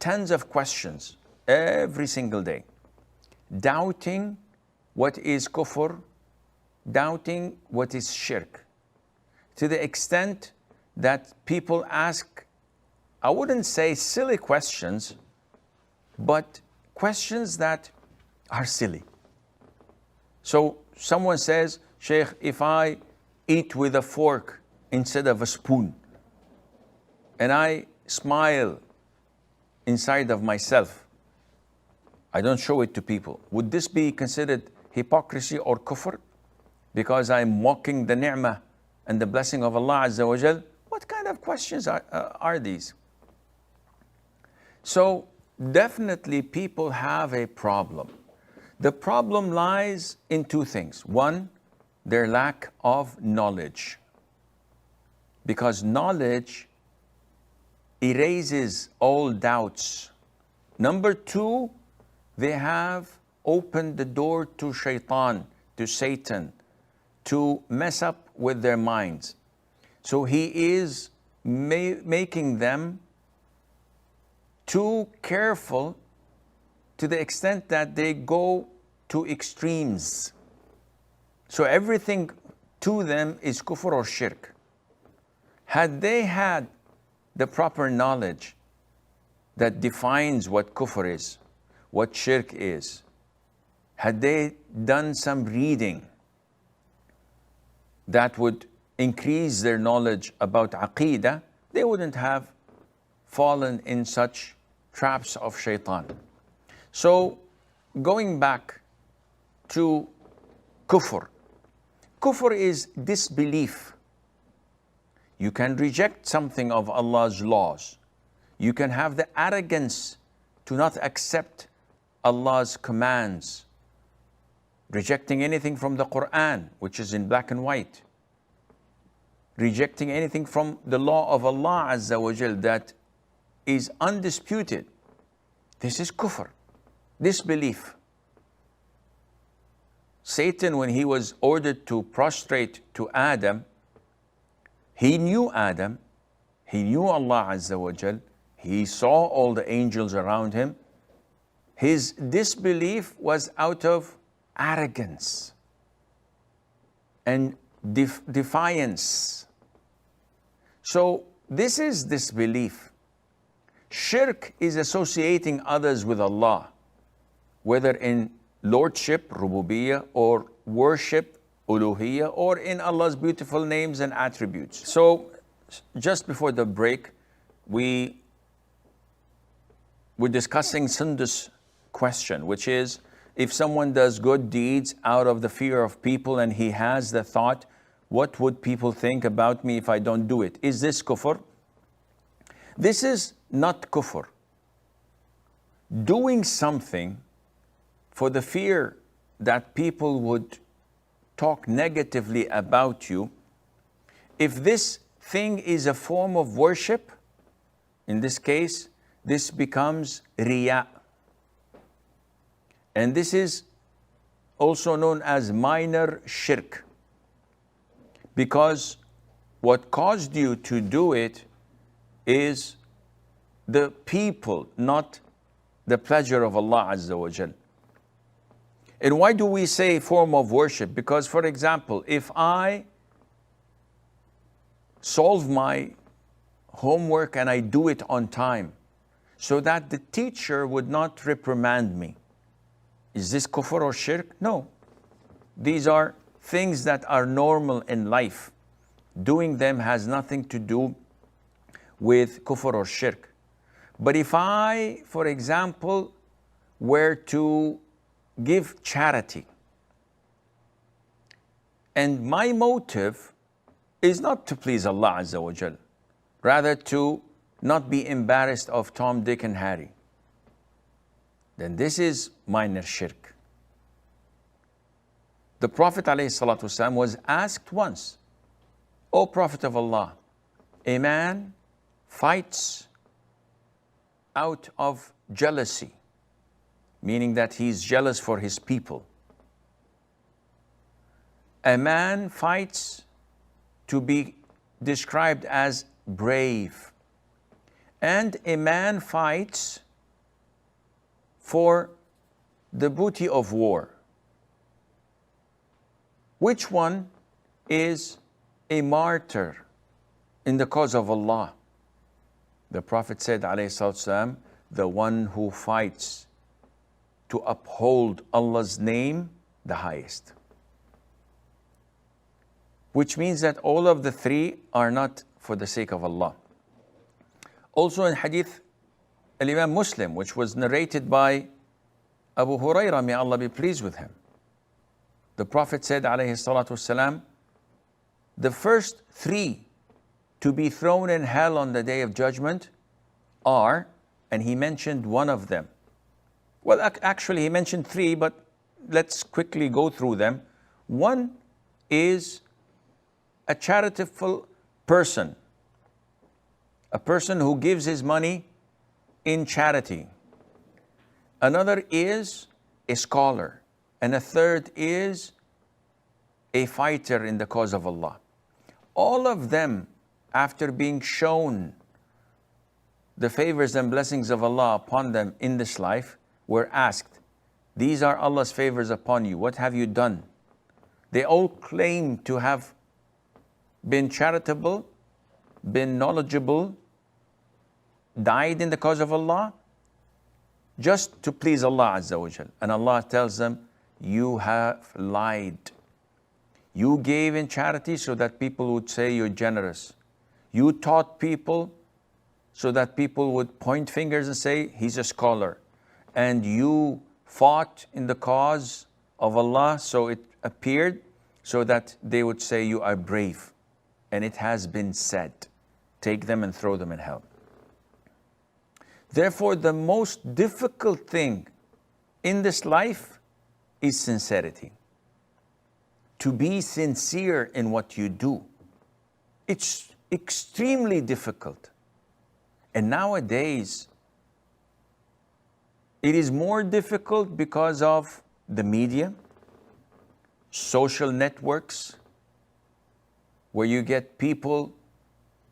tons of questions every single day, doubting what is kufr, doubting what is shirk, to the extent that people ask, I wouldn't say silly questions, but questions that are silly. So someone says, Sheikh, if I eat with a fork instead of a spoon, and I smile inside of myself, I don't show it to people, would this be considered hypocrisy or kufr? Because I'm mocking the ni'mah and the blessing of Allah Azza wa Jal? What kind of questions are these? So definitely people have a problem. The problem lies in two things. One, their lack of knowledge. Because knowledge erases all doubts. Number two, they have opened the door to Shaytaan, to Satan, to mess up with their minds. So he is making them too careful to the extent that they go to extremes. So everything to them is kufr or shirk. Had they had the proper knowledge that defines what kufr is, what shirk is, had they done some reading that would increase their knowledge about aqeedah, they wouldn't have fallen in such traps of shaitan. So going back to kufr. Kufr is disbelief. You can reject something of Allah's laws. You can have the arrogance to not accept Allah's commands, rejecting anything from the Quran, which is in black and white, rejecting anything from the law of Allah Azza wa Jal that is undisputed. This is kufr, disbelief. Satan, when he was ordered to prostrate to Adam, he knew Adam, he knew Allah Azza wa Jal, he saw all the angels around him. His disbelief was out of arrogance and defiance. So this is disbelief. Shirk is associating others with Allah, whether in lordship, rububiyyah, or worship, uluhiyyah, or in Allah's beautiful names and attributes. So just before the break, we were discussing Sundus' question, which is, if someone does good deeds out of the fear of people and he has the thought, what would people think about me if I don't do it? Is this kufr? This is not kufr. Doing something for the fear that people would talk negatively about you, if this thing is a form of worship, in this case, this becomes Riya. And this is also known as minor shirk, because what caused you to do it is the people, not the pleasure of Allah Azza wa Jal. And why do we say form of worship? Because, for example, if I solve my homework and I do it on time, so that the teacher would not reprimand me, is this kufr or shirk? No. These are things that are normal in life. Doing them has nothing to do with kufr or shirk. But if I, for example, were to give charity, and my motive is not to please Allah Azza wa Jal, rather to not be embarrassed of Tom, Dick, and Harry, then this is minor shirk. The Prophet ﷺ was asked once, O Prophet of Allah, a man fights out of jealousy, meaning that he's jealous for his people. A man fights to be described as brave. And a man fights for the booty of war. Which one is a martyr in the cause of Allah? The Prophet said, alayhi salatu wasalam, the one who fights to uphold Allah's name the highest. Which means that all of the three are not for the sake of Allah. Also in Hadith Al-Imam Muslim, which was narrated by Abu Hurairah, may Allah be pleased with him. The Prophet said, alayhi salatu wasalam, the first three to be thrown in hell on the Day of Judgment are, and he mentioned one of them. Well, actually he mentioned three, but let's quickly go through them. One is a charitable person, a person who gives his money in charity. Another is a scholar. And a third is a fighter in the cause of Allah. All of them, after being shown the favors and blessings of Allah upon them in this life, were asked, these are Allah's favors upon you, what have you done? They all claim to have been charitable, been knowledgeable, died in the cause of Allah, just to please Allah Azza wa Jal. And Allah tells them, you have lied. You gave in charity so that people would say you're generous. You taught people so that people would point fingers and say, he's a scholar. And you fought in the cause of Allah, so it appeared, so that they would say you are brave. And it has been said, take them and throw them in hell. Therefore, the most difficult thing in this life is sincerity. To be sincere in what you do. It's extremely difficult. And nowadays, it is more difficult because of the media, social networks, where you get people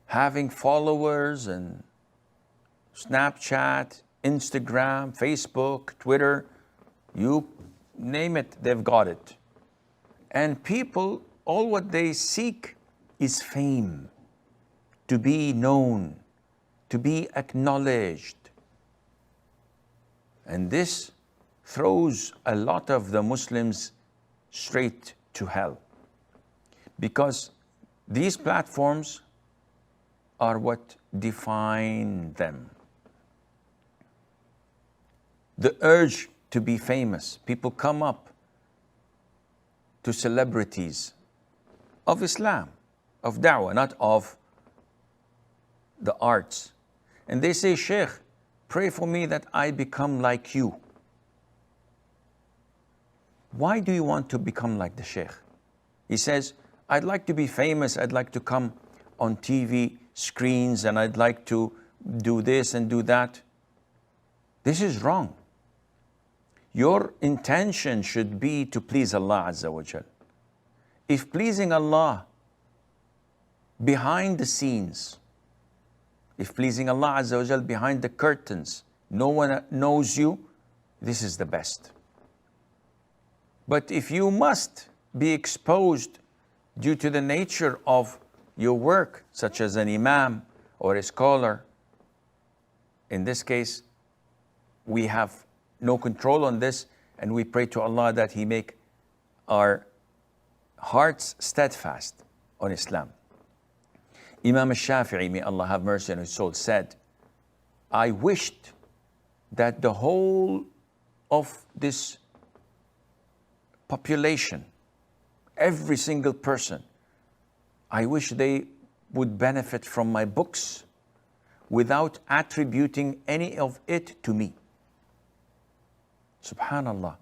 having followers and Snapchat, Instagram, Facebook, Twitter, you name it, they've got it. And people, all what they seek is fame, to be known, to be acknowledged. And this throws a lot of the Muslims straight to hell. Because these platforms are what define them. The urge to be famous. People come up to celebrities of Islam, of da'wah, not of the arts. And they say, Sheikh, pray for me that I become like you. Why do you want to become like the Sheikh? He says, I'd like to be famous, I'd like to come on TV screens, and I'd like to do this and do that. This is wrong. Your intention should be to please Allah Azza wa Jal. If pleasing Allah behind the scenes, if pleasing Allah Azza wa Jal behind the curtains, no one knows you, this is the best. But if you must be exposed due to the nature of your work, such as an imam or a scholar, in this case, we have no control on this, and we pray to Allah that He make our hearts steadfast on Islam. Imam al-Shafi'i, may Allah have mercy on his soul, said, I wished that the whole of this population, every single person, I wish they would benefit from my books without attributing any of it to me. Subhanallah.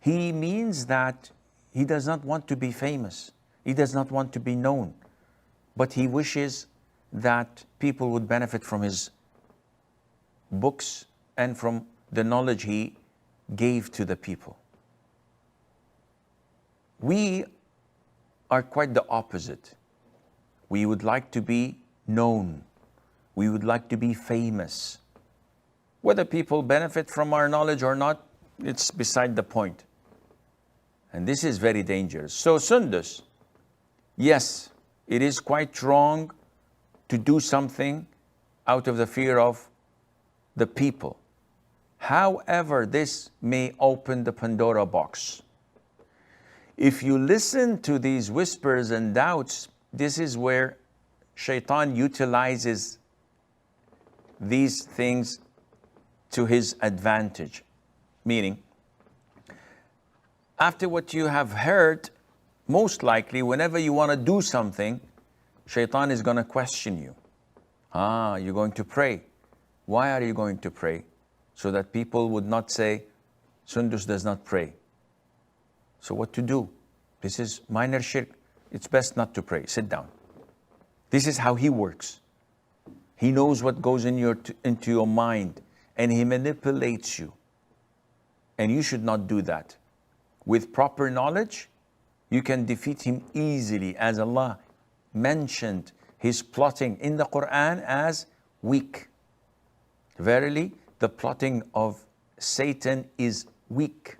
He means that he does not want to be famous. He does not want to be known. But he wishes that people would benefit from his books and from the knowledge he gave to the people. We are quite the opposite. We would like to be known. We would like to be famous. Whether people benefit from our knowledge or not, it's beside the point. And this is very dangerous. So Sundus, yes, it is quite wrong to do something out of the fear of the people. However, this may open the Pandora box. If you listen to these whispers and doubts, this is where Shaytaan utilizes these things to his advantage. Meaning, after what you have heard, most likely, whenever you want to do something, Shaytaan is going to question you. You're going to pray. Why are you going to pray? So that people would not say, Sundus does not pray. So what to do? This is minor shirk. It's best not to pray. Sit down. This is how he works. He knows what goes into your mind, and he manipulates you. And you should not do that. With proper knowledge, you can defeat him easily, as Allah mentioned his plotting in the Quran as weak. Verily, the plotting of Satan is weak.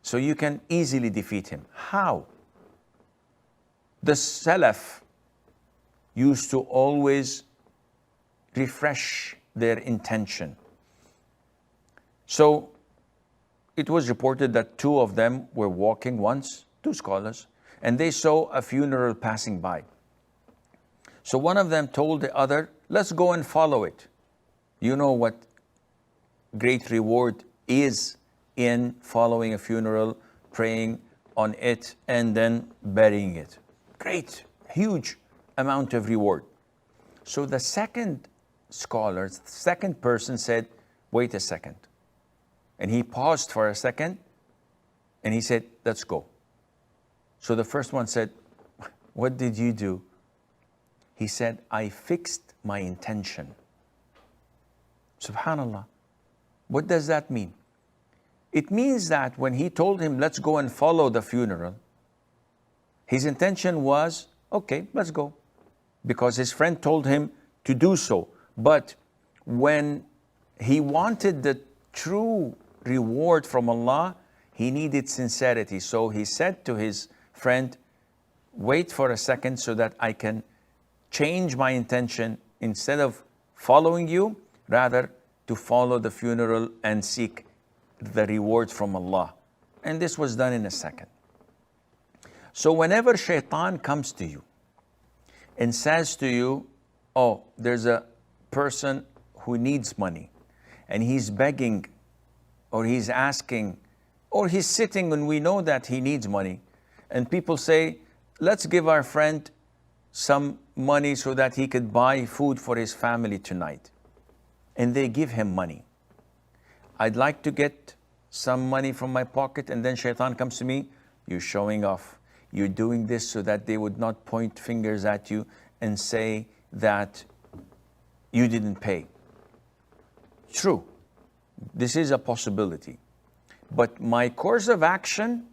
So you can easily defeat him. How? The Salaf used to always refresh their intention. So it was reported that two of them were walking once, two scholars, and they saw a funeral passing by. So one of them told the other, let's go and follow it. You know what great reward is in following a funeral, praying on it, and then burying it. Great, huge amount of reward. So the second scholar, the second person said, wait a second. And he paused for a second, and he said, let's go. So the first one said, what did you do? He said, I fixed my intention. Subhanallah. What does that mean? It means that when he told him, let's go and follow the funeral, his intention was, okay, let's go. Because his friend told him to do so. But when he wanted the true reward from Allah, he needed sincerity. So he said to his friend, wait for a second so that I can change my intention. Instead of following you, rather to follow the funeral and seek the reward from Allah. And this was done in a second. So whenever Shaytaan comes to you and says to you, oh, there's a person who needs money and he's begging or he's asking or he's sitting and we know that he needs money, and people say, let's give our friend some money so that he could buy food for his family tonight. And they give him money. I'd like to get some money from my pocket, and then Shaytaan comes to me, you're showing off. You're doing this so that they would not point fingers at you and say that you didn't pay. True, this is a possibility. But my course of action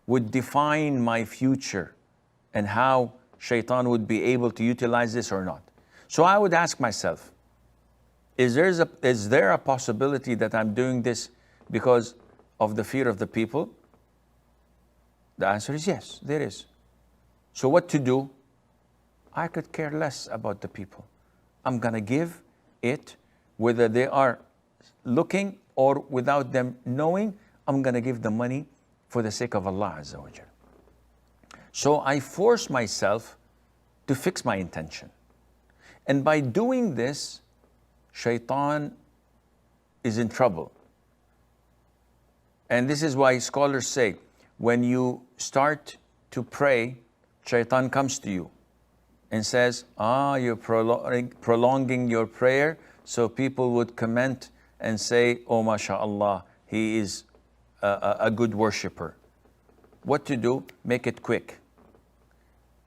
would define my future and how Shaytaan would be able to utilize this or not. So I would ask myself, is there a possibility that I'm doing this because of the fear of the people? The answer is yes, there is. So what to do? I could care less about the people. I'm going to give it, whether they are looking or without them knowing, I'm going to give the money for the sake of Allah Azza wa Jal. So I force myself to fix my intention. And by doing this, Shaytaan is in trouble. And this is why scholars say, when you start to pray, Shaytaan comes to you and says, you're prolonging your prayer, so people would comment and say, oh, mashallah, he is a good worshipper. What to do? Make it quick.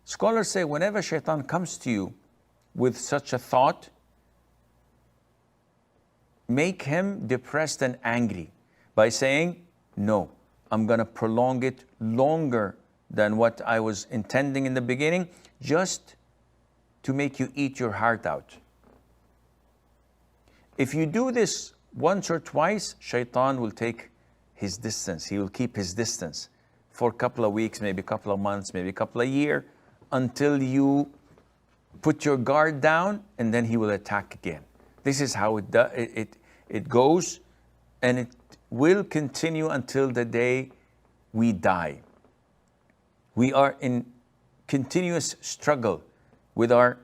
Scholars say, whenever Shaytaan comes to you with such a thought, make him depressed and angry by saying, no, I'm going to prolong it longer than what I was intending in the beginning, just to make you eat your heart out. If you do this once or twice, Shaytaan will take his distance. He will keep his distance for a couple of weeks, maybe a couple of months, maybe a couple of years, until you put your guard down, and then he will attack again. This is how it goes, and it will continue until the day we die. We are in continuous struggle with our